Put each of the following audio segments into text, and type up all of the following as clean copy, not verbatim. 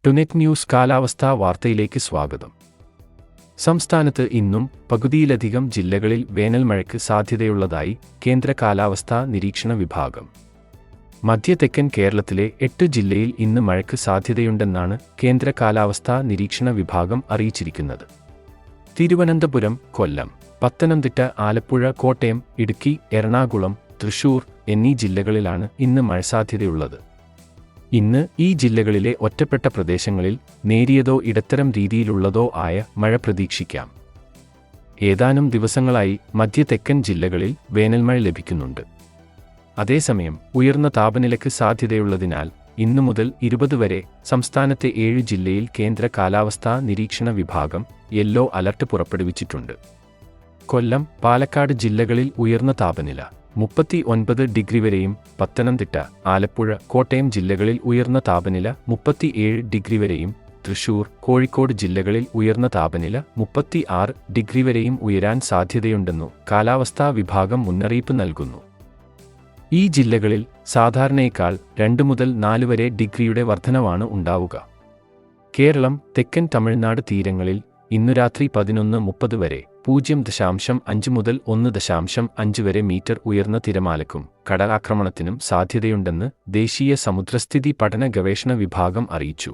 ടുനെറ്റ് news കാലാവസ്ഥാ വാർത്തയിലേക്ക് സ്വാഗതം. സംസ്ഥാനത്ത് ഇന്നും പകുതിയിലധികം ജില്ലകളിൽ വേനൽമഴയ്ക്ക് സാധ്യതയുള്ളതായി കേന്ദ്ര കാലാവസ്ഥാ നിരീക്ഷണ വിഭാഗം. മധ്യ തെക്കൻ കേരളത്തിലെ 8 ജില്ലയിൽ ഇന്ന് മഴയ്ക്ക് സാധ്യതയുണ്ടെന്നാണ് കേന്ദ്ര കാലാവസ്ഥാ നിരീക്ഷണ വിഭാഗം അറിയിച്ചിരിക്കുന്നത്. തിരുവനന്തപുരം, കൊല്ലം, പത്തനംതിട്ട, ആലപ്പുഴ, കോട്ടയം, ഇടുക്കി, എറണാകുളം, തൃശൂർ എന്നീ ജില്ലകളിലാണ് ഇന്ന് മഴ സാധ്യതയുള്ളത്. ഇന്ന് ഈ ജില്ലകളിലെ ഒറ്റപ്പെട്ട പ്രദേശങ്ങളിൽ നേരിയതോ ഇടത്തരം രീതിയിലുള്ളതോ ആയ മഴ പ്രതീക്ഷിക്കാം. ഏതാനും ദിവസങ്ങളായി മധ്യ തെക്കൻ ജില്ലകളിൽ വേനൽമഴ ലഭിക്കുന്നുണ്ട്. അതേസമയം ഉയർന്ന താപനിലയ്ക്ക് സാധ്യതയുള്ളതിനാൽ ഇന്നു മുതൽ 20 വരെ സംസ്ഥാനത്തെ 7 ജില്ലയിൽ കേന്ദ്ര കാലാവസ്ഥാ നിരീക്ഷണ വിഭാഗം യെല്ലോ അലർട്ട് പുറപ്പെടുവിച്ചിട്ടുണ്ട്. കൊല്ലം, പാലക്കാട് ജില്ലകളിൽ ഉയർന്ന താപനില 39 ഡിഗ്രി വരെയും, പത്തനംതിട്ട, ആലപ്പുഴ, കോട്ടയം ജില്ലകളിൽ ഉയർന്ന താപനില 37 ഡിഗ്രി വരെയും, തൃശൂർ, കോഴിക്കോട് ജില്ലകളിൽ ഉയർന്ന താപനില 36 ഡിഗ്രി വരെയും ഉയരാൻ സാധ്യതയുണ്ടെന്നു കാലാവസ്ഥാ വിഭാഗം മുന്നറിയിപ്പ് നൽകുന്നു. ഈ ജില്ലകളിൽ സാധാരണയേക്കാൾ 2 മുതൽ 4 വരെ ഡിഗ്രിയുടെ വർധനവാണ് ഉണ്ടാവുക. കേരളം, തെക്കൻ തമിഴ്നാട് തീരങ്ങളിൽ ഇന്നു രാത്രി 11:30 വരെ 0.5 മുതൽ 1.5 വരെ മീറ്റർ ഉയർന്ന തിരമാലയ്ക്കും കടലാക്രമണത്തിനും സാധ്യതയുണ്ടെന്ന് ദേശീയ സമുദ്രസ്ഥിതി പഠന ഗവേഷണ വിഭാഗം അറിയിച്ചു.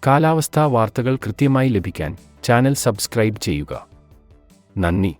കാലാവസ്ഥാ വാർത്തകൾ കൃത്യമായി ലഭിക്കാൻ ചാനൽ സബ്സ്ക്രൈബ് ചെയ്യുക. നന്ദി.